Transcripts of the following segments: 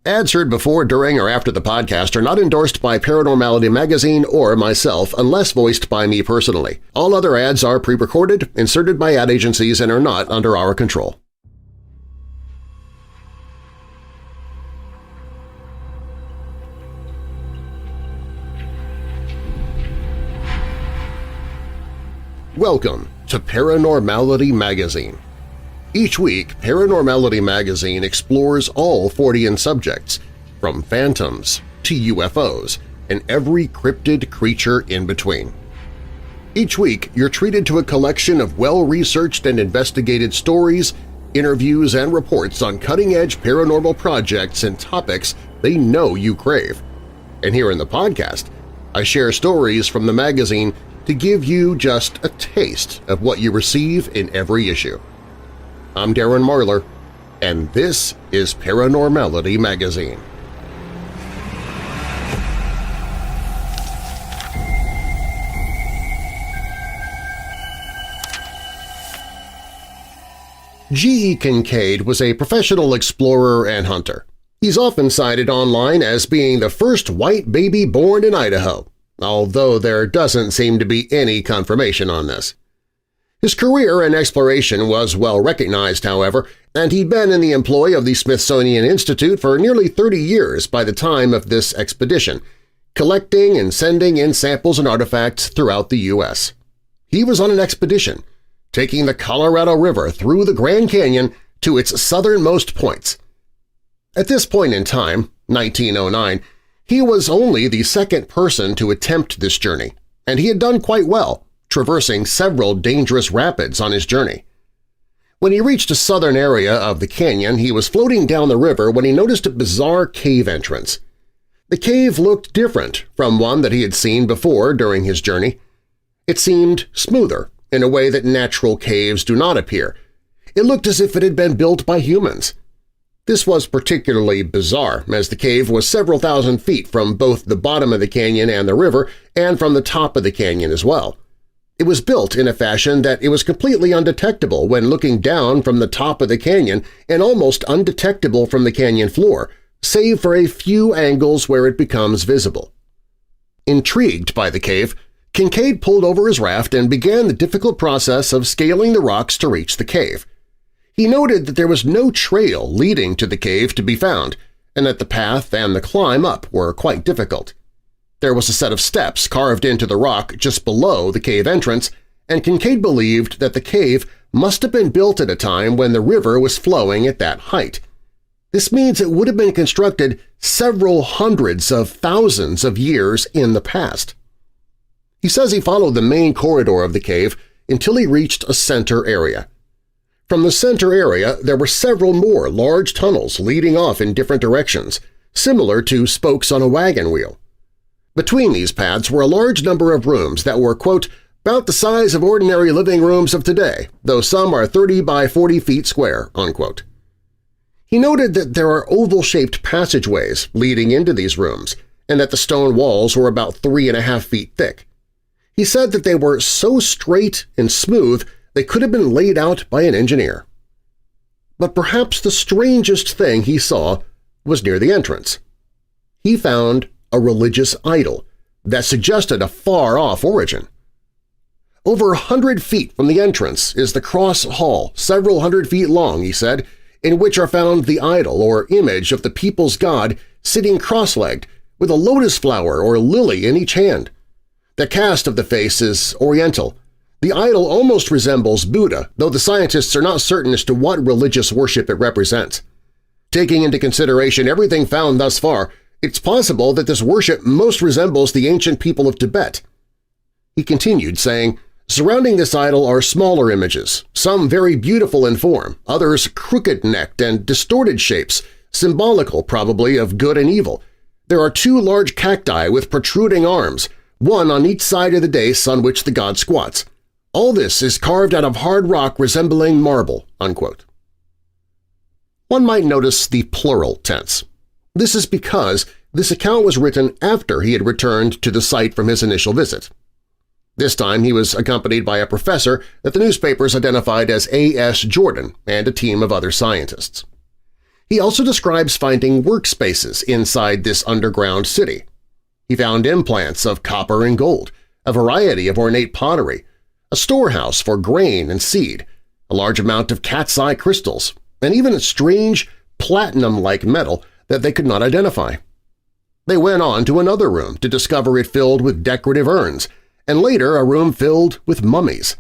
Ads heard before, during, or after the podcast are not endorsed by Paranormality Magazine or myself unless voiced by me personally. All other ads are pre-recorded, inserted by ad agencies, and are not under our control. Welcome to Paranormality Magazine. Each week, Paranormality Magazine explores all Fortean subjects, from phantoms to UFOs and every cryptid creature in between. Each week, you're treated to a collection of well-researched and investigated stories, interviews, and reports on cutting-edge paranormal projects and topics they know you crave. And here in the podcast, I share stories from the magazine to give you just a taste of what you receive in every issue. I'm Darren Marlar, and this is Paranormality Magazine. G.E. Kincaid was a professional explorer and hunter. He's often cited online as being the first white baby born in Idaho, although there doesn't seem to be any confirmation on this. His career in exploration was well recognized, however, and he'd been in the employ of the Smithsonian Institute for nearly 30 years by the time of this expedition, collecting and sending in samples and artifacts throughout the U.S. He was on an expedition, taking the Colorado River through the Grand Canyon to its southernmost points. At this point in time, 1909, he was only the second person to attempt this journey, and he had done quite well, traversing several dangerous rapids on his journey. When he reached a southern area of the canyon, he was floating down the river when he noticed a bizarre cave entrance. The cave looked different from one that he had seen before during his journey. It seemed smoother in a way that natural caves do not appear. It looked as if it had been built by humans. This was particularly bizarre, as the cave was several thousand feet from both the bottom of the canyon and the river, and from the top of the canyon as well. It was built in a fashion that it was completely undetectable when looking down from the top of the canyon and almost undetectable from the canyon floor, save for a few angles where it becomes visible. Intrigued by the cave, Kincaid pulled over his raft and began the difficult process of scaling the rocks to reach the cave. He noted that there was no trail leading to the cave to be found, and that the path and the climb up were quite difficult. There was a set of steps carved into the rock just below the cave entrance, and Kincaid believed that the cave must have been built at a time when the river was flowing at that height. This means it would have been constructed several hundreds of thousands of years in the past. He says he followed the main corridor of the cave until he reached a center area. From the center area, there were several more large tunnels leading off in different directions, similar to spokes on a wagon wheel. Between these paths were a large number of rooms that were, quote, about the size of ordinary living rooms of today, though some are 30 by 40 feet square, unquote. He noted that there are oval-shaped passageways leading into these rooms, and that the stone walls were about 3.5 feet thick. He said that they were so straight and smooth they could have been laid out by an engineer. But perhaps the strangest thing he saw was near the entrance. He found a religious idol that suggested a far-off origin. Over 100 feet from the entrance is the cross hall, several hundred feet long, he said, in which are found the idol or image of the people's god sitting cross-legged with a lotus flower or lily in each hand. The cast of the face is oriental. The idol almost resembles Buddha, though the scientists are not certain as to what religious worship it represents. Taking into consideration everything found thus far, it's possible that this worship most resembles the ancient people of Tibet. He continued, saying, surrounding this idol are smaller images, some very beautiful in form, others crooked-necked and distorted shapes, symbolical probably of good and evil. There are 2 large cacti with protruding arms, one on each side of the dais on which the god squats. All this is carved out of hard rock resembling marble, unquote. One might notice the plural tense. This is because this account was written after he had returned to the site from his initial visit. This time he was accompanied by a professor that the newspapers identified as A.S. Jordan and a team of other scientists. He also describes finding workspaces inside this underground city. He found implants of copper and gold, a variety of ornate pottery, a storehouse for grain and seed, a large amount of cat's eye crystals, and even a strange platinum-like metal that they could not identify. They went on to another room to discover it filled with decorative urns, and later a room filled with mummies.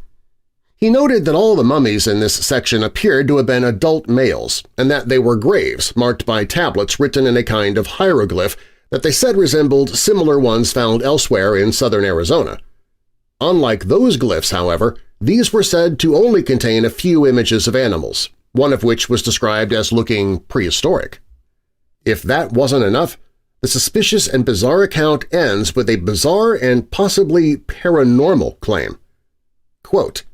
He noted that all the mummies in this section appeared to have been adult males and that they were graves marked by tablets written in a kind of hieroglyph that they said resembled similar ones found elsewhere in southern Arizona. Unlike those glyphs, however, these were said to only contain a few images of animals, one of which was described as looking prehistoric. If that wasn't enough, the suspicious and bizarre account ends with a bizarre and possibly paranormal claim. Quote,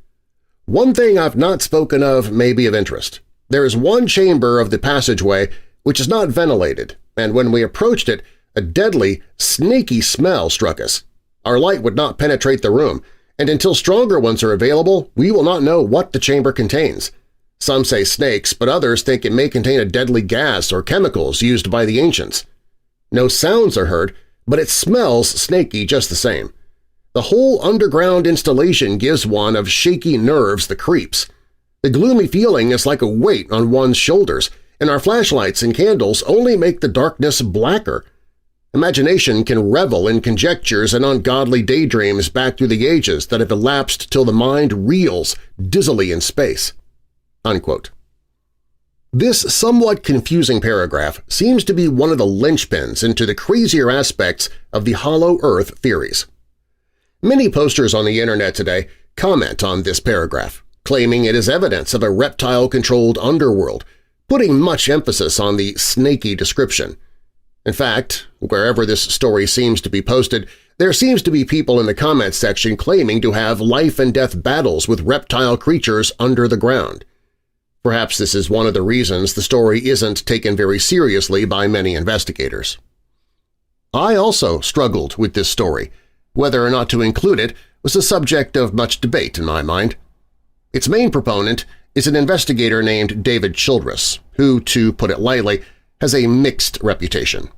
"One thing I've not spoken of may be of interest. There is one chamber of the passageway which is not ventilated, and when we approached it, a deadly, snaky smell struck us. Our light would not penetrate the room, and until stronger ones are available, we will not know what the chamber contains. Some say snakes, but others think it may contain a deadly gas or chemicals used by the ancients. No sounds are heard, but it smells snaky just the same. The whole underground installation gives one of shaky nerves the creeps. The gloomy feeling is like a weight on one's shoulders, and our flashlights and candles only make the darkness blacker. Imagination can revel in conjectures and ungodly daydreams back through the ages that have elapsed till the mind reels dizzily in space." Unquote. This somewhat confusing paragraph seems to be one of the linchpins into the crazier aspects of the Hollow Earth theories. Many posters on the internet today comment on this paragraph, claiming it is evidence of a reptile-controlled underworld, putting much emphasis on the snaky description. In fact, wherever this story seems to be posted, there seems to be people in the comments section claiming to have life-and-death battles with reptile creatures under the ground. Perhaps this is one of the reasons the story isn't taken very seriously by many investigators. I also struggled with this story. Whether or not to include it was a subject of much debate in my mind. Its main proponent is an investigator named David Childress, who, to put it lightly, has a mixed reputation.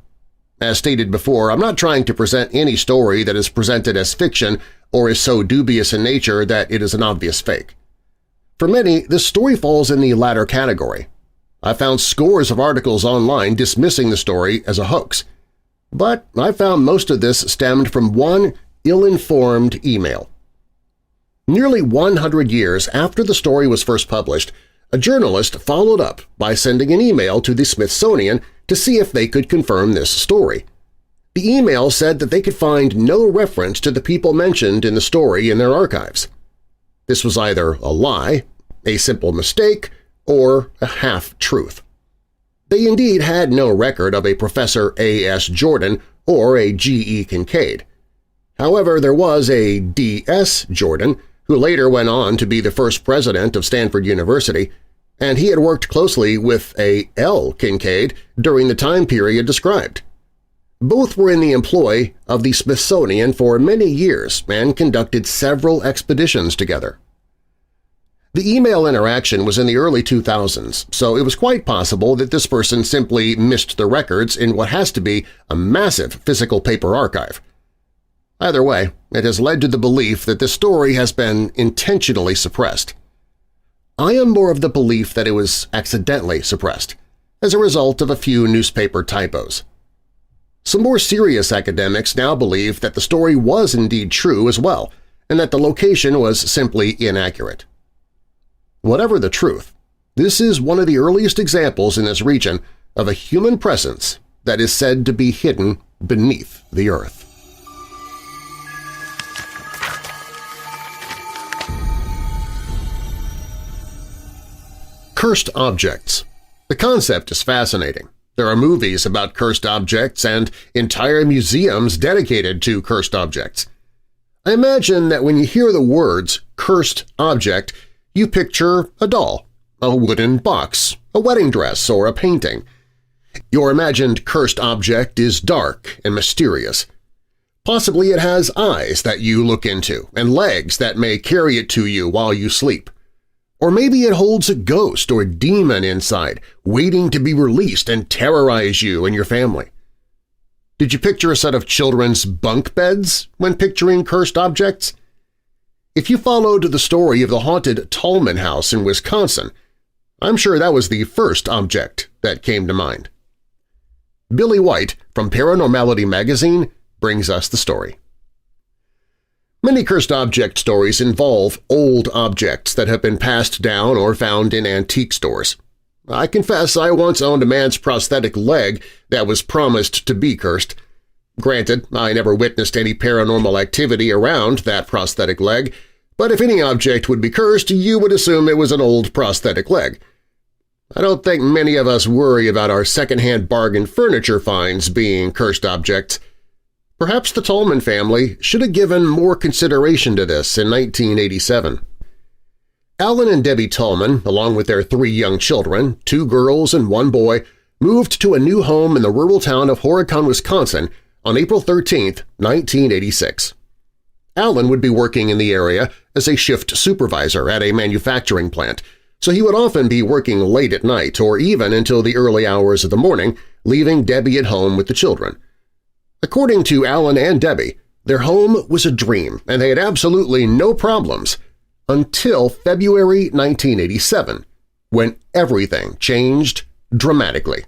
As stated before, I'm not trying to present any story that is presented as fiction or is so dubious in nature that it is an obvious fake. For many, this story falls in the latter category. I found scores of articles online dismissing the story as a hoax, but I found most of this stemmed from one ill-informed email. Nearly 100 years after the story was first published, a journalist followed up by sending an email to the Smithsonian to see if they could confirm this story. The email said that they could find no reference to the people mentioned in the story in their archives. This was either a lie, a simple mistake, or a half-truth. They indeed had no record of a Professor A.S. Jordan or a G.E. Kincaid. However, there was a D.S. Jordan, who later went on to be the first president of Stanford University, and he had worked closely with a L. Kincaid during the time period described. Both were in the employ of the Smithsonian for many years and conducted several expeditions together. The email interaction was in the early 2000s, so it was quite possible that this person simply missed the records in what has to be a massive physical paper archive. Either way, it has led to the belief that this story has been intentionally suppressed. I am more of the belief that it was accidentally suppressed, as a result of a few newspaper typos. Some more serious academics now believe that the story was indeed true as well, and that the location was simply inaccurate. Whatever the truth, this is one of the earliest examples in this region of a human presence that is said to be hidden beneath the earth. Cursed objects. The concept is fascinating. There are movies about cursed objects and entire museums dedicated to cursed objects. I imagine that when you hear the words cursed object, you picture a doll, a wooden box, a wedding dress, or a painting. Your imagined cursed object is dark and mysterious. Possibly it has eyes that you look into and legs that may carry it to you while you sleep. Or maybe it holds a ghost or demon inside, waiting to be released and terrorize you and your family. Did you picture a set of children's bunk beds when picturing cursed objects? If you followed the story of the haunted Tallman House in Wisconsin, I'm sure that was the first object that came to mind. Billy White from Paranormality Magazine brings us the story. Many cursed object stories involve old objects that have been passed down or found in antique stores. I confess I once owned a man's prosthetic leg that was promised to be cursed. Granted, I never witnessed any paranormal activity around that prosthetic leg, but if any object would be cursed, you would assume it was an old prosthetic leg. I don't think many of us worry about our second-hand bargain furniture finds being cursed objects. Perhaps the Tallman family should have given more consideration to this in 1987. Alan and Debbie Tallman, along with their 3 young children, 2 girls and 1 boy, moved to a new home in the rural town of Horicon, Wisconsin on April 13, 1986. Alan would be working in the area as a shift supervisor at a manufacturing plant, so he would often be working late at night or even until the early hours of the morning, leaving Debbie at home with the children. According to Alan and Debbie, their home was a dream and they had absolutely no problems until February 1987, when everything changed dramatically.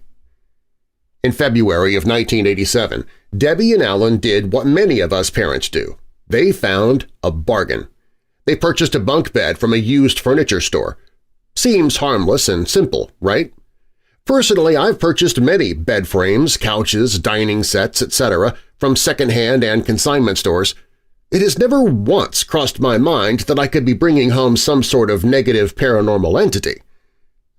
In February of 1987, Debbie and Alan did what many of us parents do. They found a bargain. They purchased a bunk bed from a used furniture store. Seems harmless and simple, right? Personally, I've purchased many bed frames, couches, dining sets, etc. from second-hand and consignment stores. It has never once crossed my mind that I could be bringing home some sort of negative paranormal entity.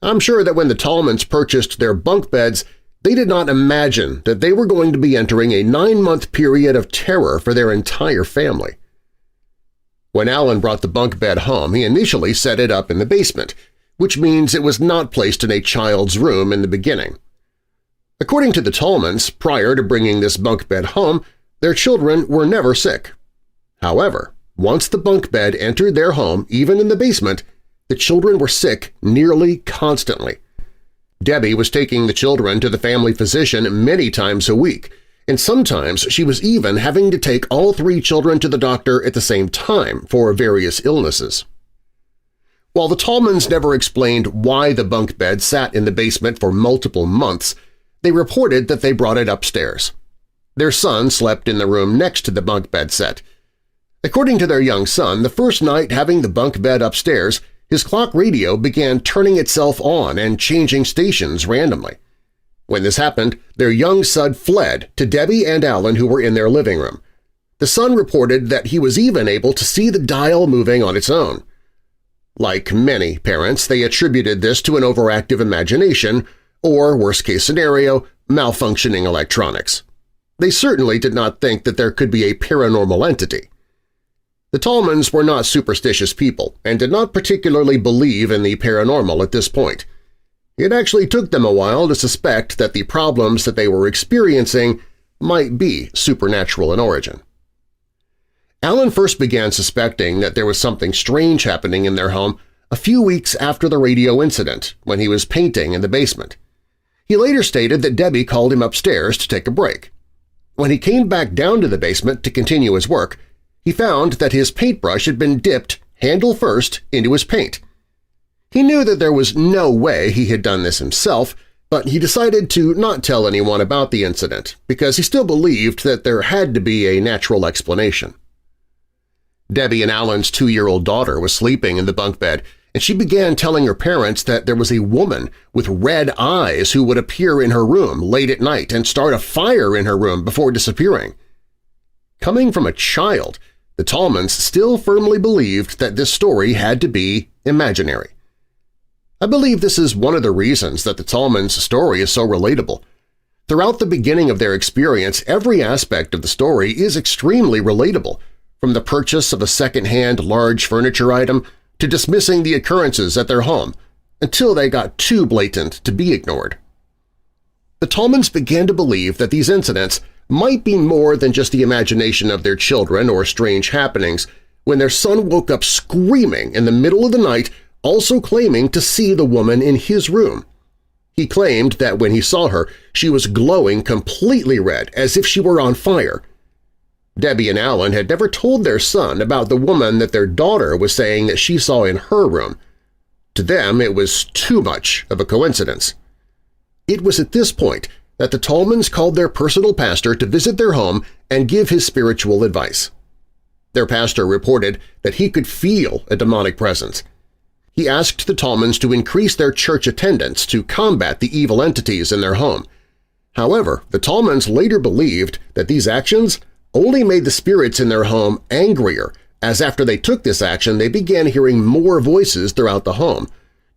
I'm sure that when the Tallmans purchased their bunk beds, they did not imagine that they were going to be entering a 9-month period of terror for their entire family. When Alan brought the bunk bed home, he initially set it up in the basement, which means it was not placed in a child's room in the beginning. According to the Tallmans, prior to bringing this bunk bed home, their children were never sick. However, once the bunk bed entered their home, even in the basement, the children were sick nearly constantly. Debbie was taking the children to the family physician many times a week, and sometimes she was even having to take all 3 children to the doctor at the same time for various illnesses. While the Tallmans never explained why the bunk bed sat in the basement for multiple months, they reported that they brought it upstairs. Their son slept in the room next to the bunk bed set. According to their young son, the first night having the bunk bed upstairs, his clock radio began turning itself on and changing stations randomly. When this happened, their young son fled to Debbie and Alan, who were in their living room. The son reported that he was even able to see the dial moving on its own. Like many parents, they attributed this to an overactive imagination or, worst-case scenario, malfunctioning electronics. They certainly did not think that there could be a paranormal entity. The Tallmans were not superstitious people and did not particularly believe in the paranormal at this point. It actually took them a while to suspect that the problems that they were experiencing might be supernatural in origin. Alan first began suspecting that there was something strange happening in their home a few weeks after the radio incident when he was painting in the basement. He later stated that Debbie called him upstairs to take a break. When he came back down to the basement to continue his work, he found that his paintbrush had been dipped, handle first, into his paint. He knew that there was no way he had done this himself, but he decided to not tell anyone about the incident because he still believed that there had to be a natural explanation. Debbie and Alan's 2-year-old daughter was sleeping in the bunk bed, and she began telling her parents that there was a woman with red eyes who would appear in her room late at night and start a fire in her room before disappearing. Coming from a child, the Tallmans still firmly believed that this story had to be imaginary. I believe this is one of the reasons that the Tallmans' story is so relatable. Throughout the beginning of their experience, every aspect of the story is extremely relatable, from the purchase of a second-hand large furniture item to dismissing the occurrences at their home, until they got too blatant to be ignored. The Tallmans began to believe that these incidents might be more than just the imagination of their children or strange happenings when their son woke up screaming in the middle of the night also claiming to see the woman in his room. He claimed that when he saw her, she was glowing completely red, as if she were on fire. Debbie and Alan had never told their son about the woman that their daughter was saying that she saw in her room. To them, it was too much of a coincidence. It was at this point that the Tallmans called their personal pastor to visit their home and give his spiritual advice. Their pastor reported that he could feel a demonic presence. He asked the Tallmans to increase their church attendance to combat the evil entities in their home. However, the Tallmans later believed that these actions only made the spirits in their home angrier, as after they took this action they began hearing more voices throughout the home.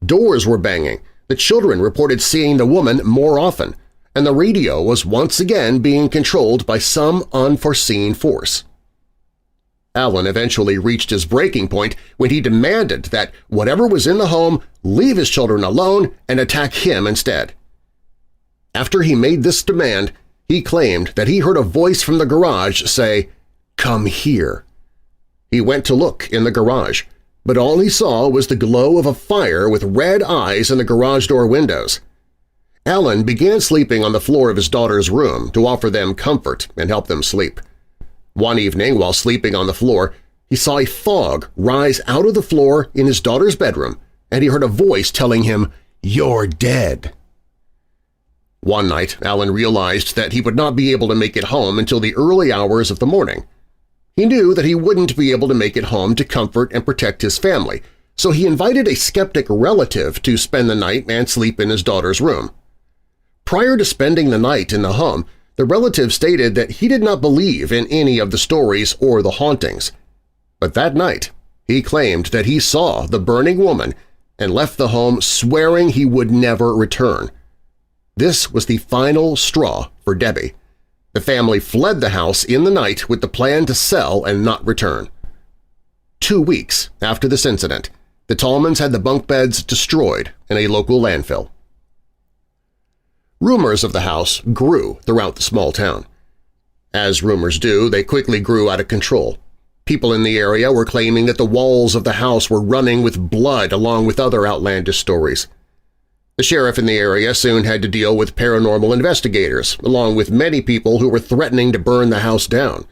Doors were banging, the children reported seeing the woman more often, and the radio was once again being controlled by some unforeseen force. Alan eventually reached his breaking point when he demanded that whatever was in the home leave his children alone and attack him instead. After he made this demand, he claimed that he heard a voice from the garage say, "Come here." He went to look in the garage, but all he saw was the glow of a fire with red eyes in the garage door windows. Alan began sleeping on the floor of his daughter's room to offer them comfort and help them sleep. One evening, while sleeping on the floor, he saw a fog rise out of the floor in his daughter's bedroom, and he heard a voice telling him, "You're dead." One night, Alan realized that he would not be able to make it home until the early hours of the morning. He knew that he wouldn't be able to make it home to comfort and protect his family, so he invited a skeptic relative to spend the night and sleep in his daughter's room. Prior to spending the night in the home, the relative stated that he did not believe in any of the stories or the hauntings. But that night, he claimed that he saw the burning woman and left the home swearing he would never return. This was the final straw for Debbie. The family fled the house in the night with the plan to sell and not return. 2 weeks after this incident, the Tallmans had the bunk beds destroyed in a local landfill. Rumors of the house grew throughout the small town. As rumors do, they quickly grew out of control. People in the area were claiming that the walls of the house were running with blood along with other outlandish stories. The sheriff in the area soon had to deal with paranormal investigators, along with many people who were threatening to burn the house down.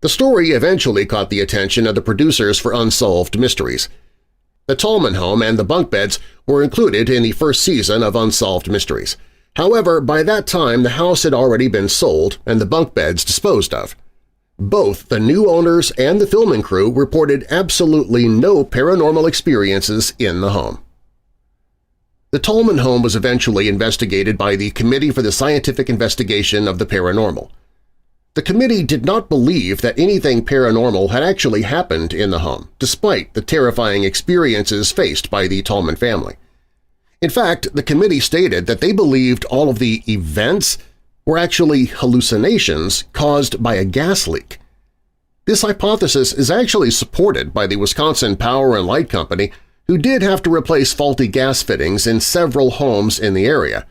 The story eventually caught the attention of the producers for Unsolved Mysteries. The Tallman home and the bunk beds were included in the first season of Unsolved Mysteries. However, by that time the house had already been sold and the bunk beds disposed of. Both the new owners and the filming crew reported absolutely no paranormal experiences in the home. The Tallman home was eventually investigated by the Committee for the Scientific Investigation of the Paranormal. The committee did not believe that anything paranormal had actually happened in the home, despite the terrifying experiences faced by the Tallman family. In fact, the committee stated that they believed all of the events were actually hallucinations caused by a gas leak. This hypothesis is actually supported by the Wisconsin Power and Light Company, who did have to replace faulty gas fittings in several homes in the area.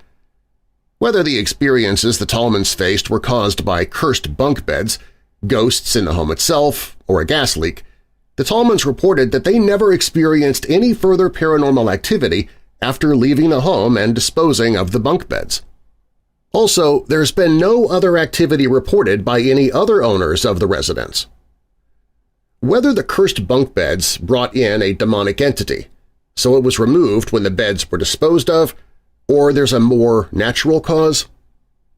Whether the experiences the Tallmans faced were caused by cursed bunk beds, ghosts in the home itself, or a gas leak, the Tallmans reported that they never experienced any further paranormal activity after leaving the home and disposing of the bunk beds. Also, there's been no other activity reported by any other owners of the residence. Whether the cursed bunk beds brought in a demonic entity, so it was removed when the beds were disposed of, or there's a more natural cause,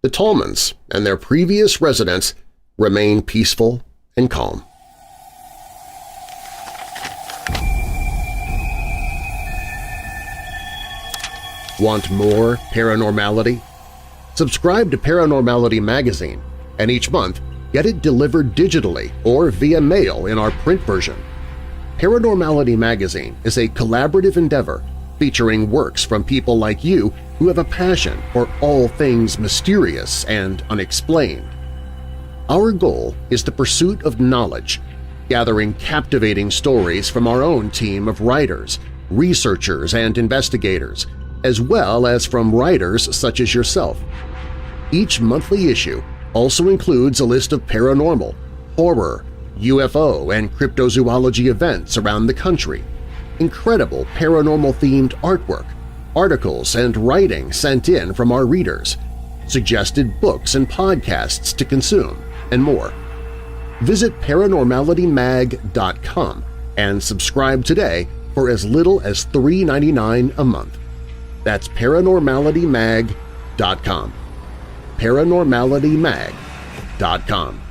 the Tallmans and their previous residents remain peaceful and calm. Want more paranormality? Subscribe to Paranormality Magazine, and each month get it delivered digitally or via mail in our print version. Paranormality Magazine is a collaborative endeavor featuring works from people like you who have a passion for all things mysterious and unexplained. Our goal is the pursuit of knowledge, gathering captivating stories from our own team of writers, researchers, and investigators, as well as from writers such as yourself. Each monthly issue also includes a list of paranormal, horror, UFO, and cryptozoology events around the country, incredible paranormal-themed artwork, articles and writing sent in from our readers, suggested books and podcasts to consume, and more. Visit ParanormalityMag.com and subscribe today for as little as $3.99 a month. That's ParanormalityMag.com. ParanormalityMag.com.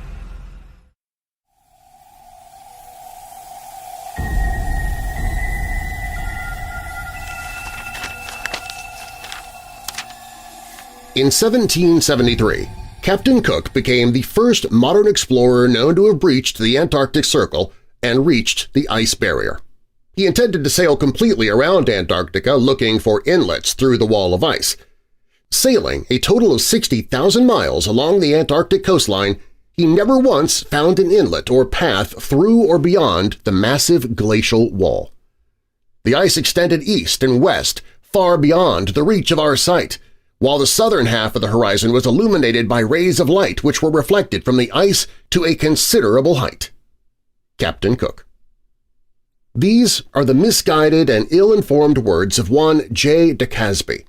In 1773, Captain Cook became the first modern explorer known to have breached the Antarctic Circle and reached the ice barrier. He intended to sail completely around Antarctica looking for inlets through the wall of ice. Sailing a total of 60,000 miles along the Antarctic coastline, he never once found an inlet or path through or beyond the massive glacial wall. The ice extended east and west, far beyond the reach of our sight, while the southern half of the horizon was illuminated by rays of light which were reflected from the ice to a considerable height. Captain Cook. These are the misguided and ill-informed words of one J. DeCasby.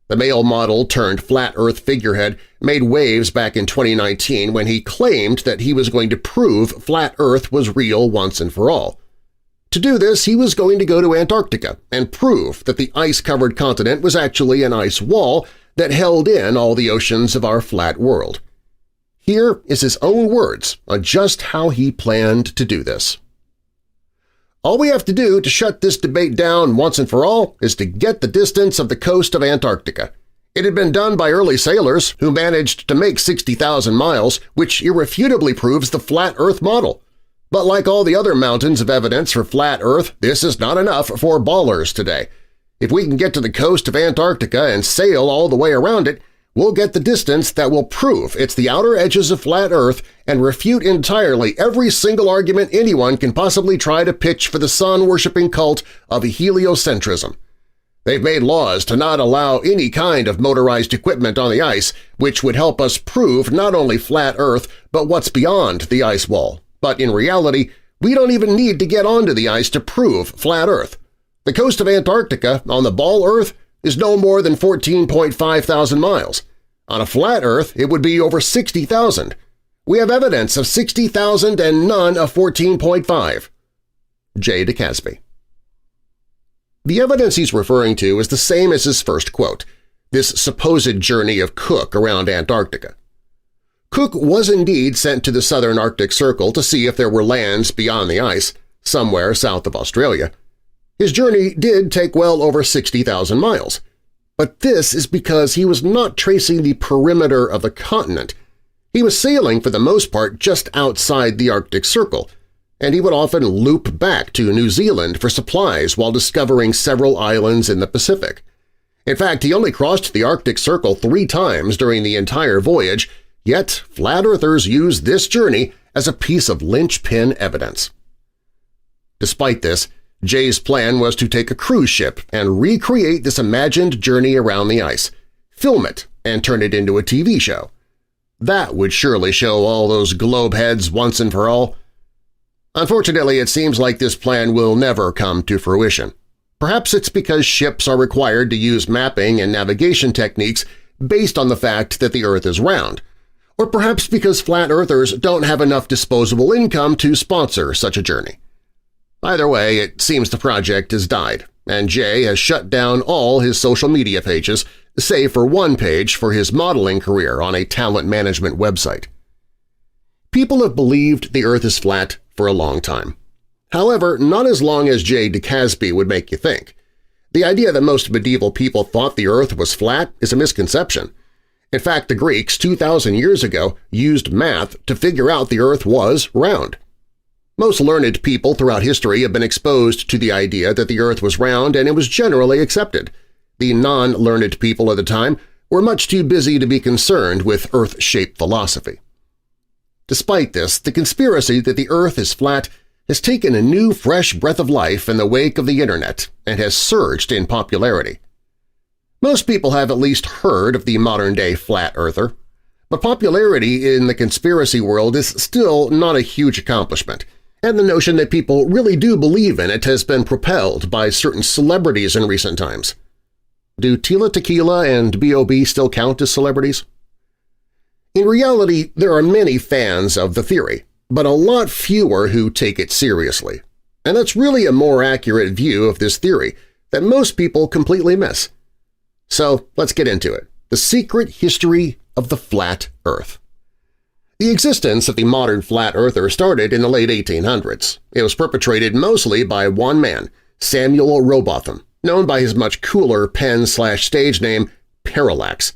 The male model turned flat Earth figurehead made waves back in 2019 when he claimed that he was going to prove flat Earth was real once and for all. To do this, he was going to go to Antarctica and prove that the ice-covered continent was actually an ice wall that held in all the oceans of our flat world. Here is his own words on just how he planned to do this. All we have to do to shut this debate down once and for all is to get the distance of the coast of Antarctica. It had been done by early sailors who managed to make 60,000 miles, which irrefutably proves the flat Earth model. But like all the other mountains of evidence for flat Earth, this is not enough for ballers today. If we can get to the coast of Antarctica and sail all the way around it, we'll get the distance that will prove it's the outer edges of flat Earth and refute entirely every single argument anyone can possibly try to pitch for the sun-worshipping cult of heliocentrism. They've made laws to not allow any kind of motorized equipment on the ice, which would help us prove not only flat Earth but what's beyond the ice wall. But in reality, we don't even need to get onto the ice to prove flat Earth. The coast of Antarctica on the ball Earth is no more than 14.5 thousand miles. On a flat Earth, it would be over 60,000. We have evidence of 60,000 and none of 14.5. J. DeCasby. The evidence he's referring to is the same as his first quote, this supposed journey of Cook around Antarctica. Cook was indeed sent to the southern Arctic Circle to see if there were lands beyond the ice, somewhere south of Australia. His journey did take well over 60,000 miles. But this is because he was not tracing the perimeter of the continent. He was sailing for the most part just outside the Arctic Circle, and he would often loop back to New Zealand for supplies while discovering several islands in the Pacific. In fact, he only crossed the Arctic Circle 3 times during the entire voyage, yet flat earthers use this journey as a piece of linchpin evidence. Despite this, Jay's plan was to take a cruise ship and recreate this imagined journey around the ice, film it, and turn it into a TV show. That would surely show all those globe heads once and for all. Unfortunately, it seems like this plan will never come to fruition. Perhaps it's because ships are required to use mapping and navigation techniques based on the fact that the Earth is round, or perhaps because flat earthers don't have enough disposable income to sponsor such a journey. Either way, it seems the project has died, and Jay has shut down all his social media pages, save for one page for his modeling career on a talent management website. People have believed the Earth is flat for a long time. However, not as long as J. DeCasby would make you think. The idea that most medieval people thought the Earth was flat is a misconception. In fact, the Greeks 2,000 years ago used math to figure out the Earth was round. Most learned people throughout history have been exposed to the idea that the Earth was round, and it was generally accepted. The non-learned people of the time were much too busy to be concerned with Earth-shaped philosophy. Despite this, the conspiracy that the Earth is flat has taken a new fresh breath of life in the wake of the Internet and has surged in popularity. Most people have at least heard of the modern-day flat earther, but popularity in the conspiracy world is still not a huge accomplishment, and the notion that people really do believe in it has been propelled by certain celebrities in recent times. Do Tila Tequila and B.O.B. still count as celebrities? In reality, there are many fans of the theory, but a lot fewer who take it seriously. And that's really a more accurate view of this theory that most people completely miss. So let's get into it. The secret history of the flat Earth. The existence of the modern flat earther started in the late 1800s. It was perpetrated mostly by one man, Samuel Rowbotham, known by his much cooler pen/stage name Parallax.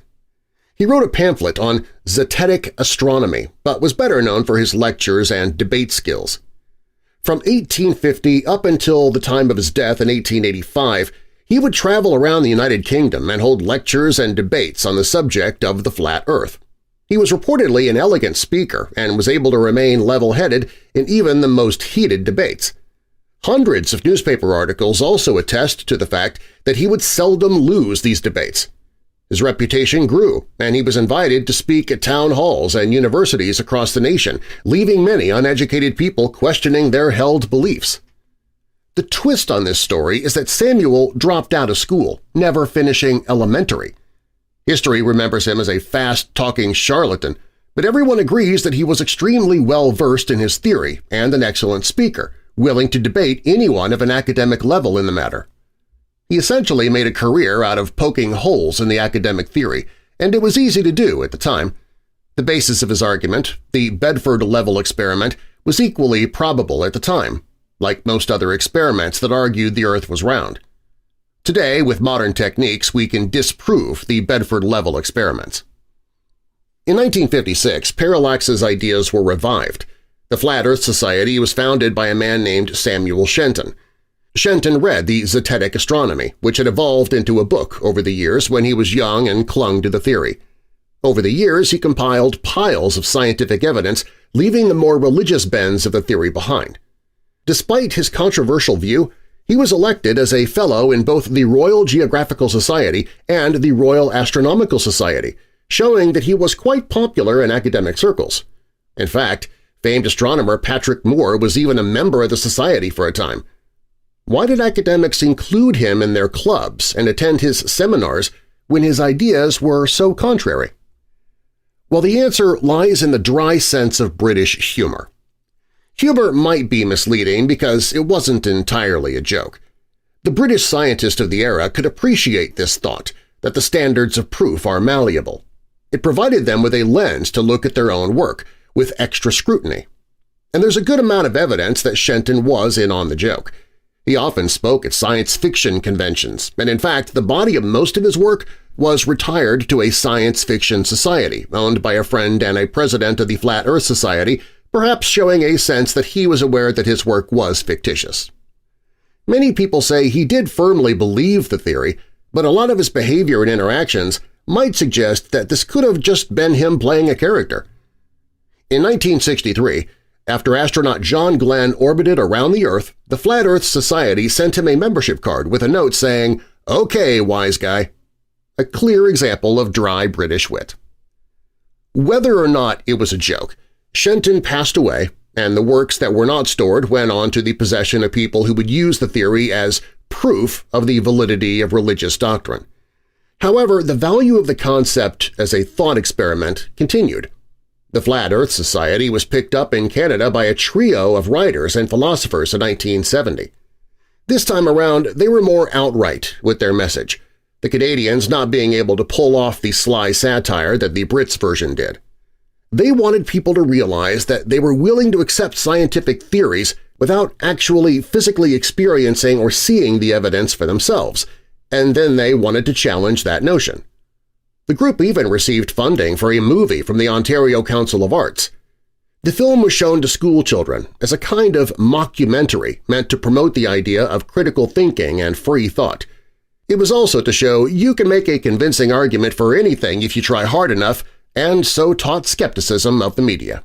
He wrote a pamphlet on zetetic astronomy, but was better known for his lectures and debate skills. From 1850 up until the time of his death in 1885, he would travel around the United Kingdom and hold lectures and debates on the subject of the flat Earth. He was reportedly an elegant speaker and was able to remain level-headed in even the most heated debates. Hundreds of newspaper articles also attest to the fact that he would seldom lose these debates. His reputation grew, and he was invited to speak at town halls and universities across the nation, leaving many uneducated people questioning their held beliefs. The twist on this story is that Samuel dropped out of school, never finishing elementary. History remembers him as a fast-talking charlatan, but everyone agrees that he was extremely well-versed in his theory and an excellent speaker, willing to debate anyone of an academic level in the matter. He essentially made a career out of poking holes in the academic theory, and it was easy to do at the time. The basis of his argument, the Bedford-level experiment, was equally probable at the time, like most other experiments that argued the Earth was round. Today, with modern techniques, we can disprove the Bedford-level experiments. In 1956, Parallax's ideas were revived. The Flat Earth Society was founded by a man named Samuel Shenton. Shenton read the Zetetic Astronomy, which had evolved into a book over the years when he was young and clung to the theory. Over the years, he compiled piles of scientific evidence, leaving the more religious bends of the theory behind. Despite his controversial view, he was elected as a Fellow in both the Royal Geographical Society and the Royal Astronomical Society, showing that he was quite popular in academic circles. In fact, famed astronomer Patrick Moore was even a member of the society for a time. Why did academics include him in their clubs and attend his seminars when his ideas were so contrary? Well, the answer lies in the dry sense of British humor. Humor might be misleading because it wasn't entirely a joke. The British scientists of the era could appreciate this thought, that the standards of proof are malleable. It provided them with a lens to look at their own work, with extra scrutiny. And there's a good amount of evidence that Shenton was in on the joke. He often spoke at science fiction conventions, and in fact the body of most of his work was retired to a science fiction society owned by a friend and a president of the Flat Earth Society, perhaps showing a sense that he was aware that his work was fictitious. Many people say he did firmly believe the theory, but a lot of his behavior and interactions might suggest that this could have just been him playing a character. In 1963, after astronaut John Glenn orbited around the Earth, the Flat Earth Society sent him a membership card with a note saying, "Okay, wise guy." A clear example of dry British wit. Whether or not it was a joke, Shenton passed away, and the works that were not stored went on to the possession of people who would use the theory as proof of the validity of religious doctrine. However, the value of the concept as a thought experiment continued. The Flat Earth Society was picked up in Canada by a trio of writers and philosophers in 1970. This time around, they were more outright with their message, the Canadians not being able to pull off the sly satire that the Brits version did. They wanted people to realize that they were willing to accept scientific theories without actually physically experiencing or seeing the evidence for themselves, and then they wanted to challenge that notion. The group even received funding for a movie from the Ontario Council of Arts. The film was shown to schoolchildren as a kind of mockumentary meant to promote the idea of critical thinking and free thought. It was also to show you can make a convincing argument for anything if you try hard enough, and so taught skepticism of the media.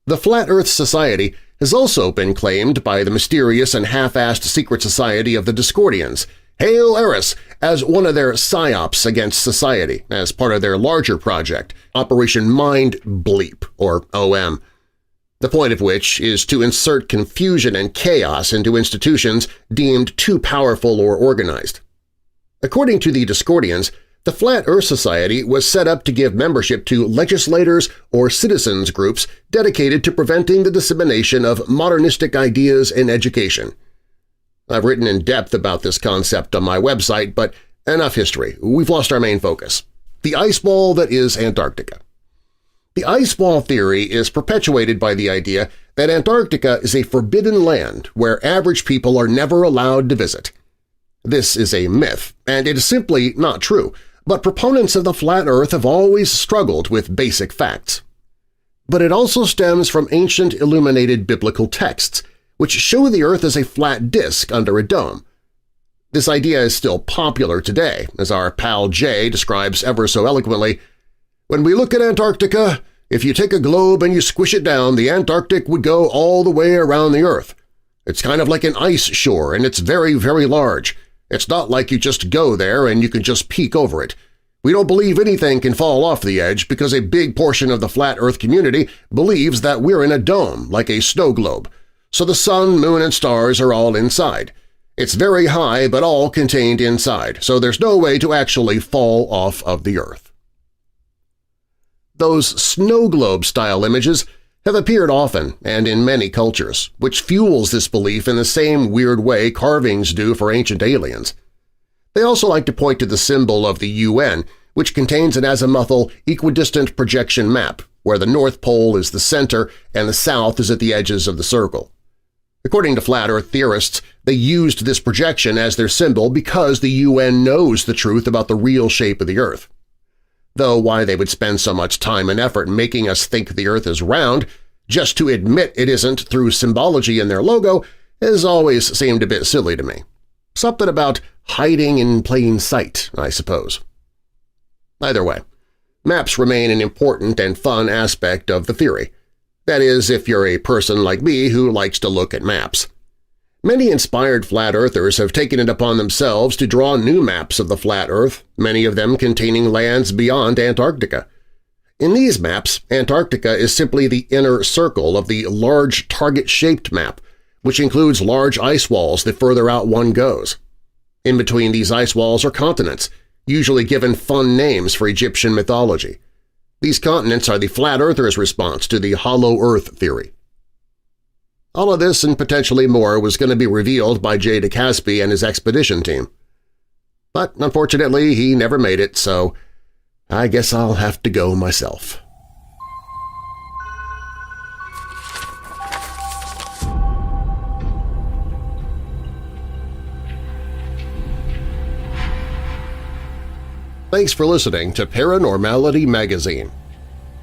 The Flat Earth Society has also been claimed by the mysterious and half-assed secret society of the Discordians, Hail Eris, as one of their psyops against society as part of their larger project, Operation Mind Bleep, or OM. the point of which is to insert confusion and chaos into institutions deemed too powerful or organized. According to the Discordians, the Flat Earth Society was set up to give membership to legislators or citizens groups dedicated to preventing the dissemination of modernistic ideas in education. I've written in depth about this concept on my website, but enough history. We've lost our main focus. The ice ball that is Antarctica. The ice ball theory is perpetuated by the idea that Antarctica is a forbidden land where average people are never allowed to visit. This is a myth, and it is simply not true, but proponents of the flat Earth have always struggled with basic facts. But it also stems from ancient illuminated biblical texts, which show the Earth as a flat disk under a dome. This idea is still popular today, as our pal Jay describes ever so eloquently. When we look at Antarctica, if you take a globe and you squish it down, the Antarctic would go all the way around the Earth. It's kind of like an ice shore, and it's very, very large. It's not like you just go there and you can just peek over it. We don't believe anything can fall off the edge because a big portion of the flat Earth community believes that we're in a dome, like a snow globe. So the sun, moon, and stars are all inside. It's very high but all contained inside, so there's no way to actually fall off of the Earth. Those snow globe-style images have appeared often and in many cultures, which fuels this belief in the same weird way carvings do for ancient aliens. They also like to point to the symbol of the UN, which contains an azimuthal equidistant projection map, where the North Pole is the center and the South is at the edges of the circle. According to flat Earth theorists, they used this projection as their symbol because the UN knows the truth about the real shape of the Earth. Though why they would spend so much time and effort making us think the Earth is round just to admit it isn't through symbology in their logo has always seemed a bit silly to me. Something about hiding in plain sight, I suppose. Either way, maps remain an important and fun aspect of the theory. That is, if you're a person like me who likes to look at maps. Many inspired flat earthers have taken it upon themselves to draw new maps of the flat Earth, many of them containing lands beyond Antarctica. In these maps, Antarctica is simply the inner circle of the large target-shaped map, which includes large ice walls the further out one goes. In between these ice walls are continents, usually given fun names for Egyptian mythology. These continents are the flat earthers' response to the hollow Earth theory. All of this and potentially more was going to be revealed by Jay DeCaspi and his expedition team. But unfortunately, he never made it, so I guess I'll have to go myself. Thanks for listening to Paranormality Magazine.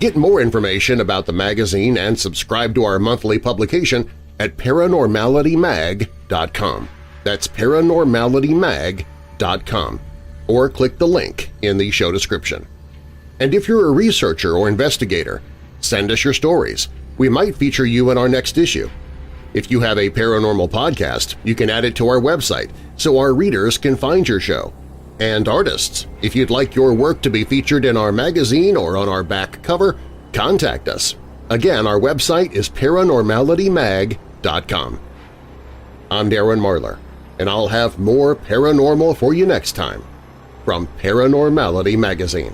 Get more information about the magazine and subscribe to our monthly publication at paranormalitymag.com. That's paranormalitymag.com, or click the link in the show description. And if you're a researcher or investigator, send us your stories. We might feature you in our next issue. If you have a paranormal podcast, you can add it to our website so our readers can find your show. And artists, if you'd like your work to be featured in our magazine or on our back cover, contact us. Again, our website is paranormalitymag.com. I'm Darren Marlar, and I'll have more paranormal for you next time from Paranormality Magazine.